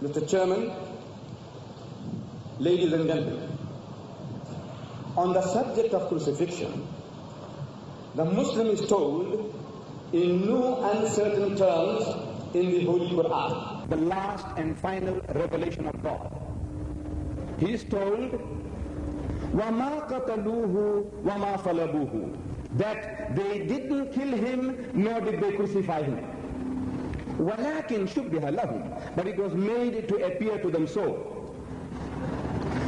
Mr. Chairman, ladies and gentlemen, on the subject of crucifixion, the Muslim is told in no uncertain terms in the Holy Quran, the last and final revelation of God. He is told, وَمَا قَتَلُوهُ وَمَا صَلَبُوهُ, that they didn't kill him, nor did they crucify him. وَلَكِنْ شُبِّهَ لَهُمْ, but it was made to appear to them so.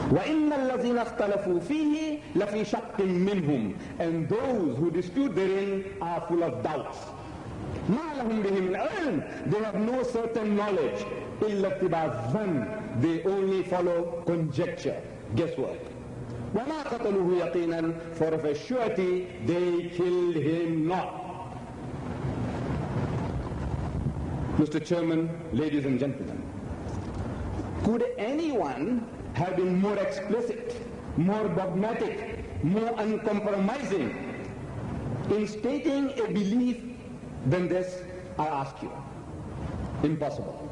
وَإِنَّ الَّذِينَ اخْتَلَفُوا فِيهِ لَفِي شَقٍّ مِّنْهُمْ, and those who dispute therein are full of doubts. مَا لَهُمْ بِهِ مِنْ عِلْمٍ, they have no certain knowledge. إِلَّا اتِّبَاعَ الظَّنِّ, they only follow conjecture, guesswork. وَمَا قَتَلُوهُ يَقِينًا, for of a surety they killed him not. Mr. Chairman, ladies and gentlemen, could anyone have been more explicit, more dogmatic, more uncompromising in stating a belief than this, I ask you? Impossible.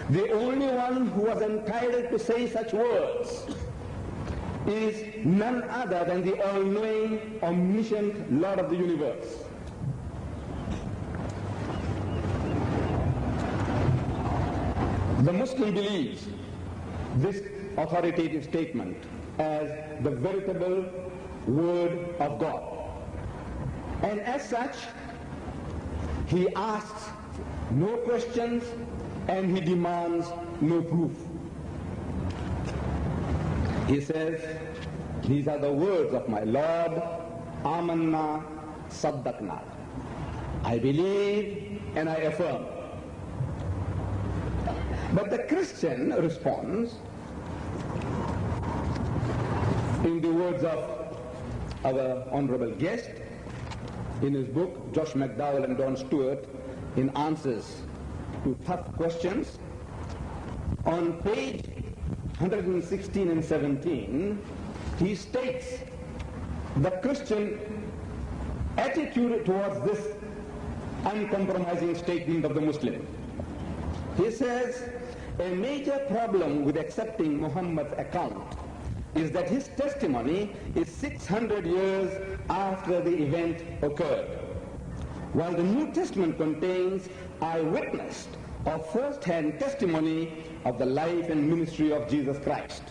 The only one who was entitled to say such words is none other than the all-knowing, omniscient Lord of the universe. The Muslim believes this authoritative statement as the veritable word of God. And as such, he asks no questions and he demands no proof. He says, these are the words of my Lord, Amanna Saddaqna. I believe and I affirm. But the Christian responds in the words of our honorable guest in his book, Josh Mcdowell and Don Stewart, in answers to tough questions. On page 116 and 17, he states the Christian attitude towards this uncompromising statement of the Muslim. He says, a major problem with accepting Muhammad's account is that his testimony is 600 years after the event occurred, while the New Testament contains eyewitness or first-hand testimony of the life and ministry of Jesus Christ.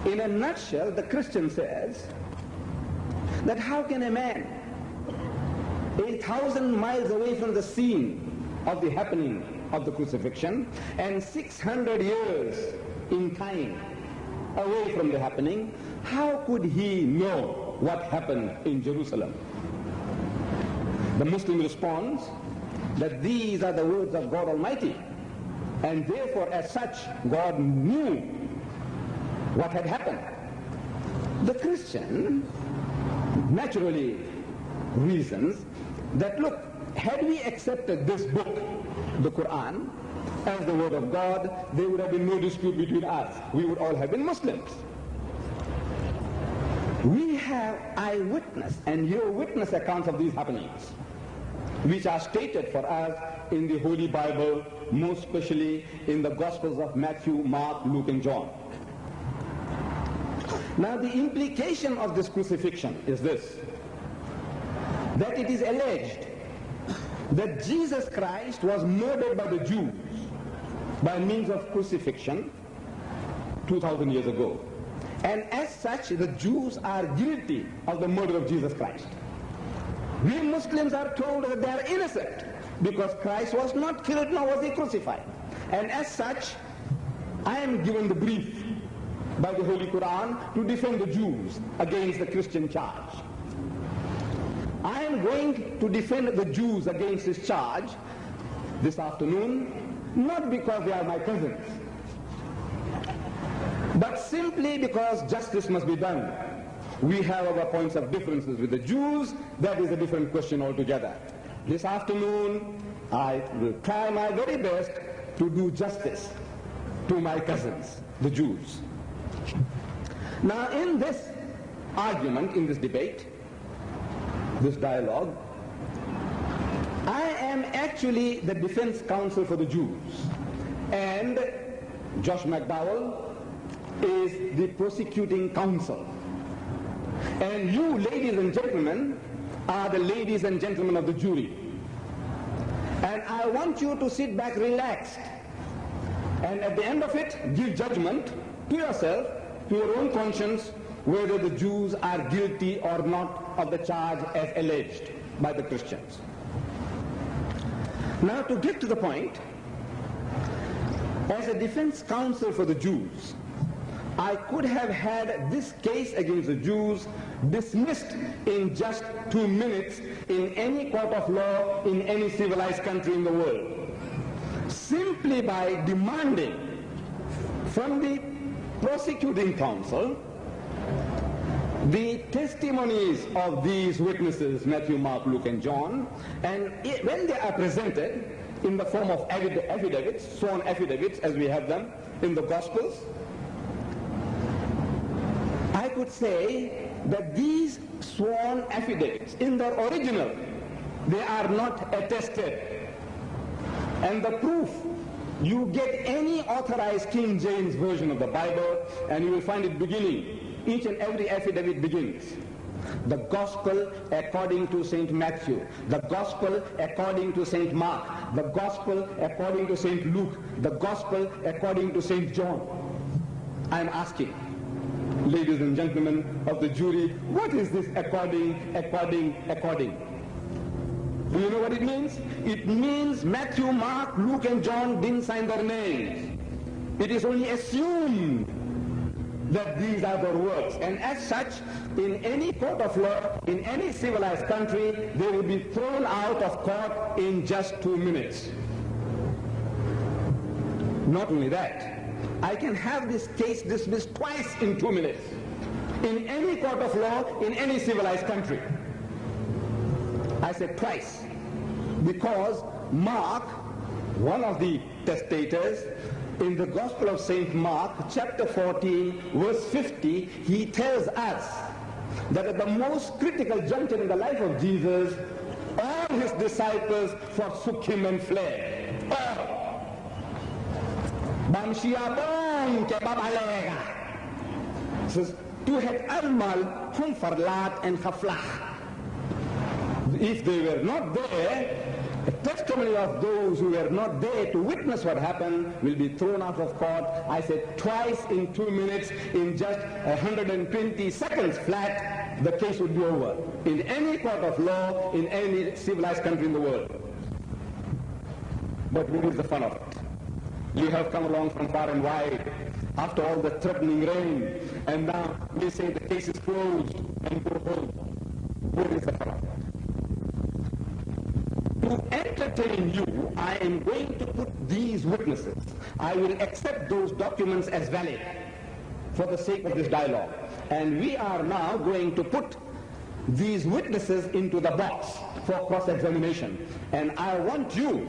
In a nutshell, the Christian says that how can a man 8,000 miles away from the scene of the happening of the crucifixion and 600 years in time away from the happening, how could he know what happened in Jerusalem? The Muslim responds that these are the words of God Almighty, and therefore as such God knew what had happened. The Christian naturally reasons that, look, had we accepted this book, the Quran, as the word of God, there would have been no dispute between us. We would all have been Muslims. We have eyewitness and your witness accounts of these happenings, which are stated for us in the Holy Bible, most especially in the Gospels of Matthew, Mark, Luke, and John. Now the implication of this crucifixion is this, that it is alleged that Jesus Christ was murdered by the Jews by means of crucifixion 2,000 years ago. And as such, the Jews are guilty of the murder of Jesus Christ. We Muslims are told that they are innocent because Christ was not killed nor was he crucified. And as such, I am given the brief by the Holy Quran to defend the Jews against the Christian charge. I am going to defend the Jews against this charge this afternoon, not because they are my cousins, but simply because justice must be done. We have our points of differences with the Jews. That is a different question altogether. This afternoon, I will try my very best to do justice to my cousins, the Jews. Now, in this argument, in this debate, this dialogue, I am actually the defense counsel for the Jews. and Josh Mcdowell is the prosecuting counsel. And you, ladies and gentlemen, are the ladies and gentlemen of the jury. And I want you to sit back relaxed, and at the end of it, give judgment to yourself, to your own conscience, whether the Jews are guilty or not of the charge as alleged by the Christians. Now, to get to the point, as a defense counsel for the Jews, I could have had this case against the Jews dismissed in just 2 minutes in any court of law in any civilized country in the world, simply by demanding from the prosecuting counsel the testimonies of these witnesses, Matthew, Mark, Luke, and John, and when they are presented in the form of affidavits, sworn affidavits as we have them in the Gospels, I could say that these sworn affidavits, in their original, they are not attested. And the proof, you get any authorized King James version of the Bible, and you will find it beginning. Each and every affidavit begins. The Gospel according to St. Matthew, the Gospel according to St. Mark, the Gospel according to St. Luke, the Gospel according to St. John. I am asking, ladies and gentlemen of the jury, what is this according? Do you know what it means? It means Matthew, Mark, Luke, and John didn't sign their names. It is only assumed that these are their works, and as such, in any court of law, in any civilized country, they will be thrown out of court in just 2 minutes. Not only that, I can have this case dismissed twice in 2 minutes, in any court of law, in any civilized country. I said twice, because Mark, one of the testators, in the Gospel of St. Mark, chapter 14, verse 50, he tells us that at the most critical juncture in the life of Jesus, all his disciples forsook him and fled. Bang siapang ke babalega. Says, to het allemaal hom verlaat en gevlag. If they were not there, the testimony of those who were not there to witness what happened will be thrown out of court. I said twice in 2 minutes, in just 120 seconds flat, the case would be over. In any court of law, in any civilized country in the world. But what is the fun of it? You have come along from far and wide, after all the threatening rain, and now we say the case is closed and go home. What is the fun of it? To entertain you, I am going to put these witnesses. I will accept those documents as valid for the sake of this dialogue. And we are now going to put these witnesses into the box for cross-examination. And I want you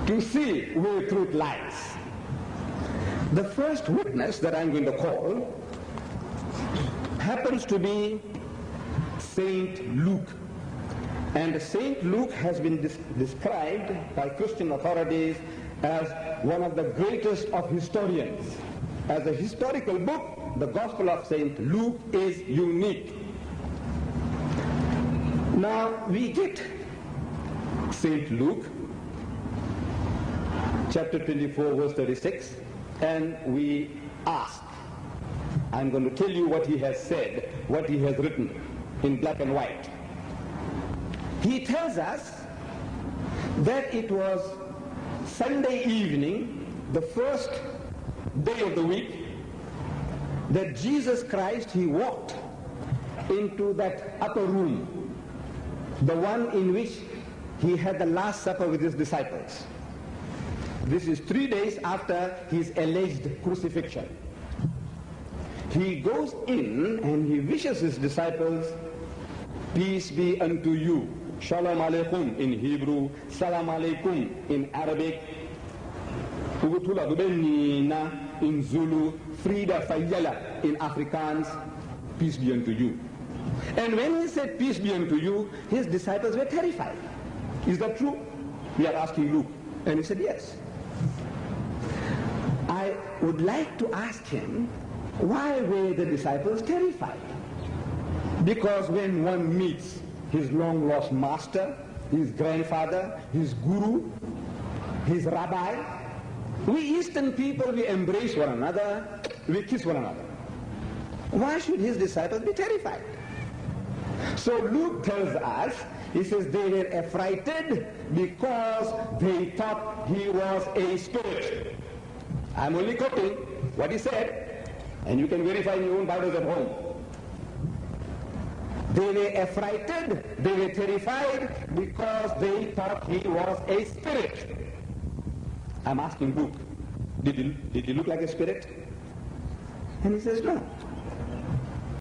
to see where truth lies. The first witness that I'm going to call happens to be St. Luke. And St. Luke has been described by Christian authorities as one of the greatest of historians. As a historical book, the Gospel of St. Luke is unique. Now we get St. Luke, chapter 24, verse 36, and we ask. I'm going to tell you what he has said, what he has written in black and white. He tells us that it was Sunday evening, the first day of the week, that Jesus Christ, he walked into that upper room, the one in which he had the Last Supper with his disciples. This is 3 days after his alleged crucifixion. He goes in and he wishes his disciples, peace be unto you. Shalom Aleichem in Hebrew, Salam Alaikum in Arabic, Ubutula Bubenina in Zulu, Frida Fayala in Afrikaans, peace be unto you. And when he said peace be unto you, his disciples were terrified. Is that true? We are asking Luke. And he said yes. would like to ask him, why were the disciples terrified? Because when one meets his long-lost master, his grandfather, his guru, his rabbi, we Eastern people, we embrace one another, we kiss one another. Why should his disciples be terrified? So Luke tells us, he says they were affrighted because they thought he was a spirit. I'm only quoting what he said, and you can verify in your own Bibles at home. They were affrighted, they were terrified because they thought he was a spirit. I'm asking Luke, did he look like a spirit? And he says no.